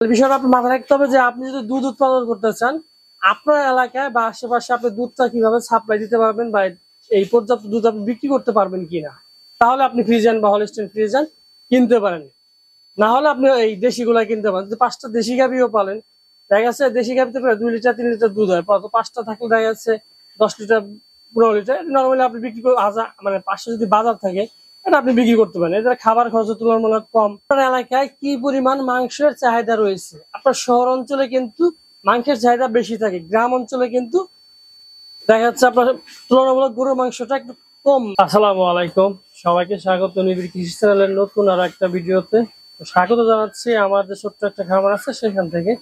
বিষয়টা আপনি মাথায় রাখতে হবে যে আপনি যদি দুধ উৎপাদন করতে চান, আপনার এলাকায় বা আশেপাশে আপনি দুধটা কিভাবে সাপ্লাই দিতে পারবেন বা এই পর্যাপ্ত দুধ আপনি বিক্রি করতে পারবেন কিনা, তাহলে আপনি ফ্রিজিয়ান বা হলস্টাইন ফ্রিজিয়ান কিনতে পারেন। না হলে আপনি এই দেশি গুলা কিনতে পারেন। যদি 5টা দেশি গাভিও পালেন, দেখা যাচ্ছে দেশি গাভিতে প্রায় 2 লিটার 3 লিটার দুধ হয়, তো 5টা থাকলে দেখা যাচ্ছে 10 লিটার 15 লিটার নর্মালি আপনি বিক্রি করে মানে 500 যদি বাজার থাকে, এটা আপনি বিক্রি করতে পারেন। এটা খাবার খরচ তুলনামূলক কম। আপনার এলাকায় কি পরিমাণ মাংসের চাহিদা রয়েছে? আপনার শহর অঞ্চলে কিন্তু মাংসের চাহিদা বেশি থাকে, গ্রাম অঞ্চলে কিন্তু দেখা যাচ্ছে আপনার তুলনামূলক গরুর মাংসটা একটু কম। আসসালামু আলাইকুম, সবাইকে স্বাগত নিবিড় কৃষি চ্যানেলের নতুন আর একটা ভিডিওতে। স্বাগত জানাচ্ছি আমার যে ছোট্ট একটা খামার আছে সেখান থেকে।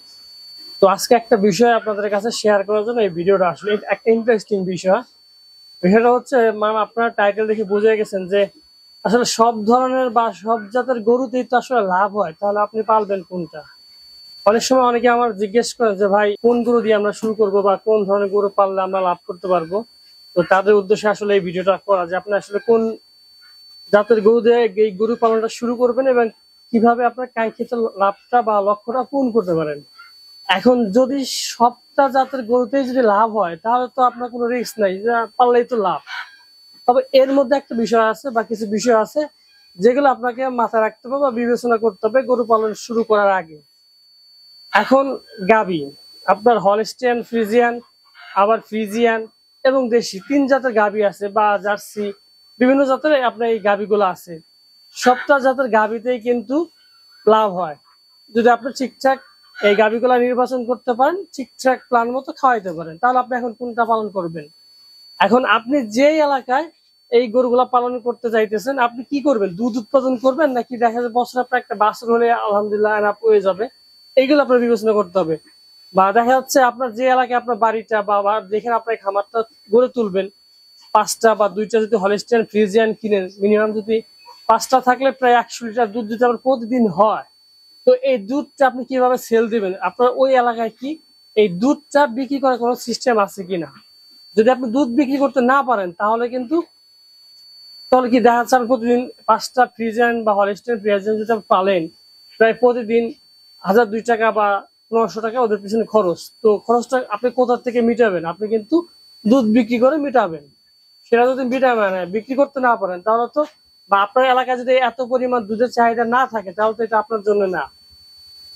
তো আজকে একটা বিষয় আপনাদের কাছে শেয়ার করার জন্য এই ভিডিওটা, আসলে একটা ইন্টারেস্টিং বিষয়। বিষয়টা হচ্ছে আপনারা টাইটেল দেখে বুঝে গেছেন যে আসলে সব ধরনের বা সব জাতের গরুতেই তো আসলে লাভ হয়, তাহলে আপনি পালবেন কোনটা? অনেক সময় অনেকে আমার জিজ্ঞেস করে যে ভাই কোন গরু দিয়ে আমরা শুরু করবো বা কোন ধরনের গরু পাললে আমরা লাভ করতে পারবো। তো তাদের উদ্দেশ্যে আসলে এই ভিডিওটা করা, যে আপনি আসলে কোন জাতের গরু দিয়ে এই গরু পালনটা শুরু করবেন এবং কিভাবে আপনার কাঙ্ক্ষিত লাভটা বা লক্ষ্যটা পূরণ করতে পারেন। এখন যদি সবটা জাতের গরুতেই যদি লাভ হয়, তাহলে তো আপনার কোনো রিস্ক নাই, পারলেই তো লাভ। তবে এর মধ্যে একটা বিষয় আছে বা কিছু বিষয় আছে যেগুলো আপনাকে মাথায় রাখতে হবে বা বিবেচনা করতে হবে গরু পালন শুরু করার আগে। এখন গাভী, আপনার হলস্টিয়ান ফ্রিজিয়ান, আবার ফ্রিজিয়ান এবং দেশি 3 জাতের গাভী আছে, বা জার্সি, বিভিন্ন জাতের আপনার এই গাভীগুলো আছে। সবটা জাতের গাভীতেই কিন্তু লাভ হয় যদি আপনি ঠিকঠাক এই গাভীগুলা নির্বাচন করতে পারেন, ঠিকঠাক প্ল্যান মতো খাওয়াইতে পারেন। তাহলে আপনি এখন কোনটা পালন করবেন? এখন আপনি যে এলাকায় এই গরুগুলা পালন করতে চাইতেছেন, আপনি কি করবেন? দুধ উৎপাদন করবেন, নাকি দেখা যায় বছর আপনার একটা বাছুর হলে আলহামদুলিল্লাহ এনাফ হয়ে যাবে? এইগুলো আপনার বিবেচনা করতে হবে। বা দেখা যাচ্ছে আপনার যে এলাকায় আপনার বাড়িটা বা যেখানে আপনার খামারটা গড়ে তুলবেন, 5টা বা 2টা যদি হলিস্টিয়ান ফ্রিজিয়ান কিনেন, মিনিমাম যদি 5টা থাকলে প্রায় 100 লিটার দুধ যদি আপনার প্রতিদিন হয়, তো এই দুধটা আপনি কিভাবে সেল দিবেন? আপনার ওই এলাকায় কি এই দুধটা বিক্রি করার কোনো সিস্টেম আছে কিনা? যদি আপনি দুধ বিক্রি করতে না পারেন, তাহলে কি দেখা যাচ্ছে আপনি প্রতিদিন 5টা ফ্রিজিয়ান বা হলিস্টিয়ান ফ্রিজিয়ান যদি আপনি পালেন, প্রায় প্রতিদিন 1002 টাকা বা 1500 টাকা ওদের পিছনে খরচ। তো খরচটা আপনি কোথা থেকে মিটাবেন? আপনি কিন্তু দুধ বিক্রি করে মিটাবেন। সেটা যদি বিক্রি করতে না পারেন, তাহলে তো, বা আপনার এলাকায় যদি এত পরিমাণ দুধের চাহিদা না থাকে, তাহলে তো এটা আপনার জন্য না।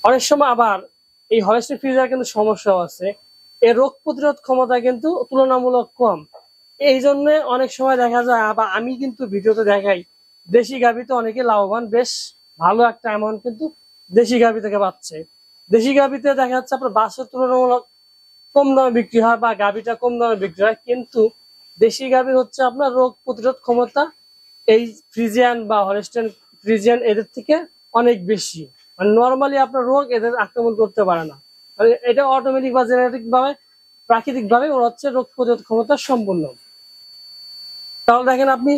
অনেক সময় আবার এই হলিস্টিক ফ্রিজার কিন্তু সমস্যাও আছে, এর রোগ প্রতিরোধ ক্ষমতা কিন্তু তুলনামূলক কম। এই জন্য অনেক সময় দেখা যায়, আবার আমি কিন্তু ভিডিওতে দেখাই, দেশি গাভীতে অনেকে লাভবান, বেশ ভালো একটা অ্যামাউন্ট কিন্তু দেশি গাভী থেকে পাচ্ছে। দেশি গাভীতে দেখা যাচ্ছে আপনার বাছুর তুলনামূলক কম দামে বিক্রি হয় বা গাভীটা কম দামে বিক্রি হয়, কিন্তু দেশি গাভীর হচ্ছে আপনার রোগ প্রতিরোধ ক্ষমতা এই ফ্রিজিয়ান বা হলিস্টিয়ান ফ্রিজিয়ান এদের থেকে অনেক বেশি। মানে নর্মালি আপনার রোগ এদের আক্রমণ করতে পারে না, মানে এটা অটোমেটিক বা জেনেটিক ভাবে, প্রাকৃতিক ভাবে ওর হচ্ছে রোগ প্রতিরোধ ক্ষমতা সম্পূর্ণ। তাহলে দেখেন আপনি,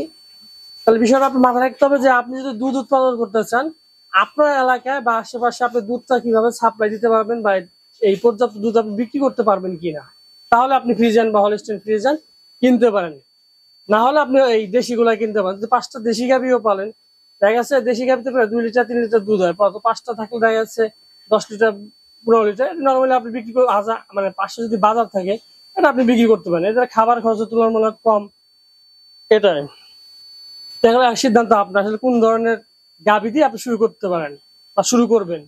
তাহলে বিষয়টা আপনি মাথায় রাখতে হবে যে আপনি যদি দুধ উৎপাদন করতে চান, আপনার এলাকায় বা আশেপাশে আপনি দুধটা কিভাবে সাপ্লাই দিতে পারবেন বা এই পর্যাপ্ত দুধ আপনি বিক্রি করতে পারবেন কিনা, তাহলে আপনি ফ্রিজিয়ান বা হলিস্টিয়ান ফ্রিজিয়ান কিনতে পারেন। না হলে আপনি এই দেশি গুলা কিনতে পারেন। যদি 5টা দেশি গাভিও পালেন, দেখা যাচ্ছে দেশি গাভিতে প্রায় 2 লিটার 3 লিটার দুধ হয়, তো 5টা থাকলে দেখা যাচ্ছে 10 লিটার 15 লিটার নর্মালি আপনি বিক্রি করে মানে 500 যদি বাজার থাকে, এটা আপনি বিক্রি করতে পারেন। এটা খাবার খরচ তুলনামূলক কম। এটাই তাহলে সিদ্ধান্ত আপনার, আসলে কোন ধরনের গাভি দিয়ে আপনি শুরু করতে পারেন বা শুরু করবেন।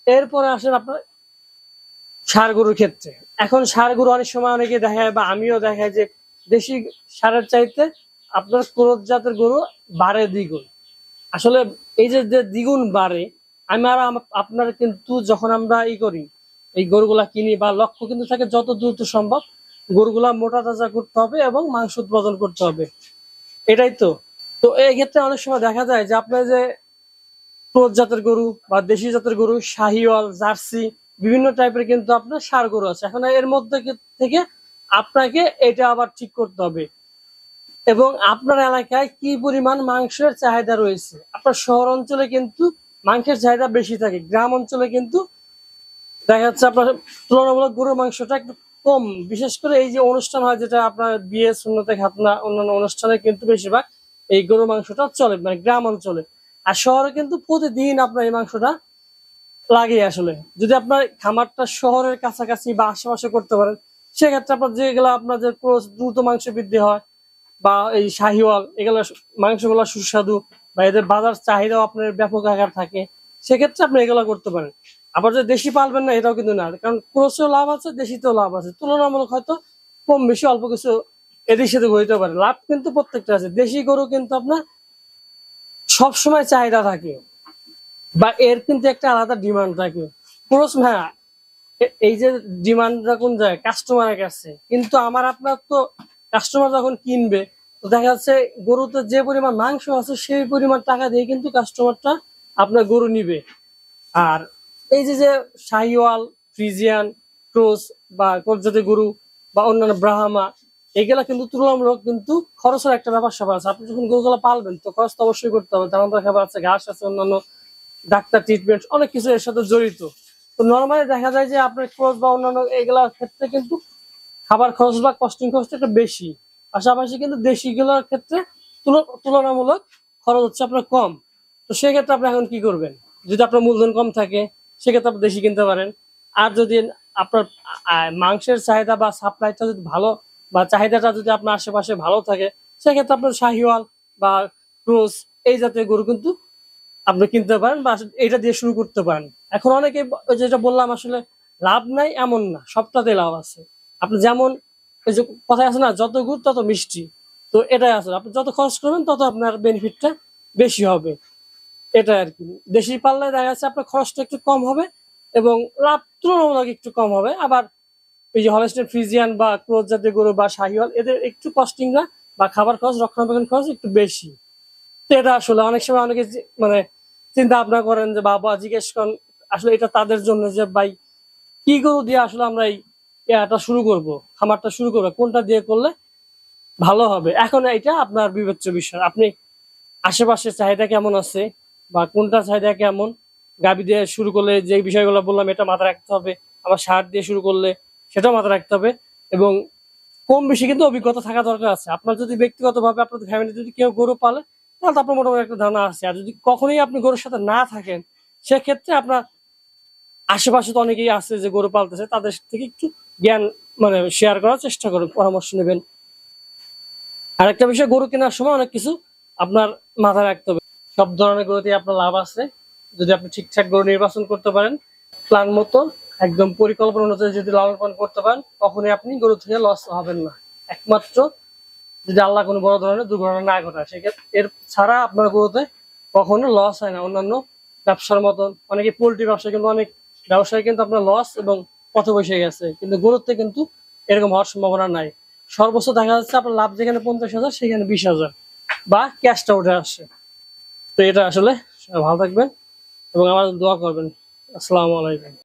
এরপরে আসেন আপনার ষাঁড় গরুর ক্ষেত্রে। এখন ষাঁড় গরু অনেক সময় অনেকে দেখায় বা আমিও দেখাই যে দেশি ষাঁড়ের চাইতে আপনার ক্রোধ জাতের গরু বাড়ে দ্বিগুণ। আসলে এই যে দ্বিগুণ বাড়ে, আমি আর আপনার কিন্তু যখন আমরা করি, এই গরুগুলা কিনি বা লক্ষ্য কিন্তু থাকে যত দ্রুত সম্ভব গরুগুলা মোটা তাজা করতে হবে এবং মাংস উৎপাদন করতে হবে। এটাই তো। তো এই ক্ষেত্রে অনেক সময় দেখা যায় যে আপনার যে ক্রোধ জাতের গরু বা দেশি জাতের গরু, শাহিওয়াল, জার্সি, বিভিন্ন টাইপের কিন্তু আপনার ষাঁড় গরু আছে। এখন এর মধ্যে থেকে আপনাকে এটা আবার ঠিক করতে হবে এবং আপনার এলাকায় কি পরিমাণ মাংসের চাহিদা রয়েছে। আপনার শহর অঞ্চলে কিন্তু মাংসের চাহিদা বেশি থাকে, গ্রাম অঞ্চলে কিন্তু দেখা যাচ্ছে আপনার তুলনামূলক গরুর মাংসটা একটু কম। বিশেষ করে এই যে অনুষ্ঠান হয়, যেটা আপনার বিয়ে, সুন্নতে খাতনা, অন্যান্য অনুষ্ঠানে কিন্তু বেশিরভাগ এই গরুর মাংসটা চলে, মানে গ্রাম অঞ্চলে। আর শহরে কিন্তু প্রতিদিন আপনার এই মাংসটা লাগে আসলে। যদি আপনার খামারটা শহরের কাছাকাছি বা আশেপাশে করতে পারেন, সেক্ষেত্রে আপনার যেগুলো আপনার যে ক্রস দ্রুত মাংস বৃদ্ধি হয় বা এই শাহিওয়াল এগুলো মাংসগুলো সুস্বাদু বা এদের বাজার চাহিদাও আপনার ব্যাপক আকার থাকে, সেক্ষেত্রে আপনি এগুলো করতে পারেন। আবার যে দেশি পালবেন না এটাও কিন্তু না, কারণ ক্রসেও লাভ আছে, দেশিতেও লাভ আছে, তুলনামূলক হয়তো কম বেশি অল্প কিছু এদিক সেদিক হইতে পারে, লাভ কিন্তু প্রত্যেকটা আছে। দেশি গরু কিন্তু আপনার সবসময় চাহিদা থাকে বা এর কিন্তু একটা আলাদা ডিমান্ড থাকে। ক্রস হ্যাঁ, এই যে ডিমান্ডটা কোন যায় কাস্টমারের কাছে, কিন্তু আমার আপনার তো কাস্টমার যখন কিনবে, তো দেখা যাচ্ছে গরুতে যে পরিমাণ মাংস আছে সেই পরিমাণ টাকা দিয়ে কিন্তু কাস্টমারটা আপনার গরু নিবে। আর এই যে যে শাহিওয়াল, ফ্রিজিয়ান, ক্রস বা জাতের গরু বা অন্যান্য ব্রাহ্মা, এগুলা কিন্তু তুলনামূলক কিন্তু খরচের একটা ব্যাপার স্যাপার আছে। আপনি যখন গরুগুলো পালবেন তো খরচ তো অবশ্যই করতে হবে, দানাদার খাবার আছে, ঘাস আছে, অন্যান্য ডাক্তার ট্রিটমেন্ট অনেক কিছু এর সাথে জড়িত। তো নর্মালি দেখা যায় যে আপনার ক্রস বা অন্যান্য এগুলার ক্ষেত্রে কিন্তু খাবার খরচ বা কস্টিং খরচটা একটু বেশি, পাশাপাশি কিন্তু দেশি গুলোর ক্ষেত্রে তুলনামূলক খরচ হচ্ছে আপনার কম। তো সেক্ষেত্রে আপনি এখন কি করবেন? যদি আপনার মূলধন কম থাকে সেক্ষেত্রে আপনি দেশি কিনতে পারেন। আর যদি আপনার মাংসের চাহিদা বা সাপ্লাইটা যদি ভালো বা চাহিদাটা যদি আপনার আশেপাশে ভালো থাকে, সেক্ষেত্রে আপনার শাহিওয়াল বা ক্রস এই জাতীয় গরু কিন্তু আপনি কিনতে পারেন বা এটা দিয়ে শুরু করতে পারেন। এখন অনেকে ওই যেটা বললাম আসলে লাভ নাই এমন না, সবটাতে লাভ আছে। আপনি যেমন ওই যে কথায় আছে না, যত গুড় তত মিষ্টি, তো এটাই আছে, আপনি যত খরচ করবেন তত আপনার বেনিফিটটা বেশি হবে। এটা আর কি, দেশি পাল্লায় দেখা যাচ্ছে আপনার খরচটা একটু কম হবে এবং লাভ তুলনামূলক একটু কম হবে। আবার এই যে হলস্টেইন ফ্রিজিয়ান বা ক্রোজ জাতীয় গরু বা শাহিওয়াল এদের একটু কস্টিং না বা খাবার খরচ রক্ষণাবেক্ষণ খরচ একটু বেশি। তো এটা আসলে অনেক সময় অনেকে মানে চিন্তা ভাবনা করেন যে বাবা জিজ্ঞেস করেন, আসলে এটা তাদের জন্য যে ভাই কি গরু দিয়ে আসলে আমরা এই এটা শুরু করব, খামারটা শুরু করবো, কোনটা দিয়ে করলে ভালো হবে। এখন এটা আপনার বিবেচ্য বিষয়, আপনি আশেপাশে চাহিদা কেমন আছে বা কোনটা চাহিদা কেমন, গাভী দিয়ে শুরু করলে যে বিষয়গুলো বললাম এটা মাথায় রাখতে হবে, আবার সার দিয়ে শুরু করলে সেটাও মাথায় রাখতে হবে। এবং কম বেশি কিন্তু অভিজ্ঞতা থাকা দরকার আছে। আপনার যদি ব্যক্তিগতভাবে আপনাদের ফ্যামিলি যদি কেউ গরু পালে তাহলে তো আপনার মোটামুটি একটা ধারণা আছে। আর যদি কখনোই আপনি গরুর সাথে না থাকেন, সেক্ষেত্রে আপনার আশেপাশে তো অনেকেই আছে যে গরু পালতেছে, তাদের থেকে একটু জ্ঞান মানে শেয়ার করার চেষ্টা করুন, পরামর্শ নেবেন। আর একটা বিষয়, গরু কেনার সময় অনেক কিছু আপনার মাথায় রাখতে হবে। সব ধরনের গরুতে আপনার লাভ আছে যদি আপনি ঠিকঠাক গরু নির্বাচন করতে পারেন, প্ল্যান মতো একদম পরিকল্পনা অনুযায়ী যদি লালন পালন করতে পারেন, কখনোই আপনি গরু থেকে লস হবেন না। একমাত্র যদি আল্লাহ কোনো বড় ধরনের দুর্ঘটনা না ঘটায়, সেক্ষেত্রে এর ছাড়া আপনার গরুতে কখনো লস হয় না। অন্যান্য ব্যবসার মতন অনেকে পোল্ট্রি ব্যবসা কিন্তু অনেক ব্যবসায় কিন্তু আপনার লস এবং পথে বসে গেছে, কিন্তু গরুতে কিন্তু এরকম হওয়ার সম্ভাবনা নাই। সর্বোচ্চ দেখা যাচ্ছে আপনার লাভ যেখানে 50,000 সেখানে 20,000 বা ক্যাশটা উঠে আসে। তো এটা আসলে সবাই ভালো থাকবেন এবং আমার দোয়া করবেন। আসসালামু আলাইকুম।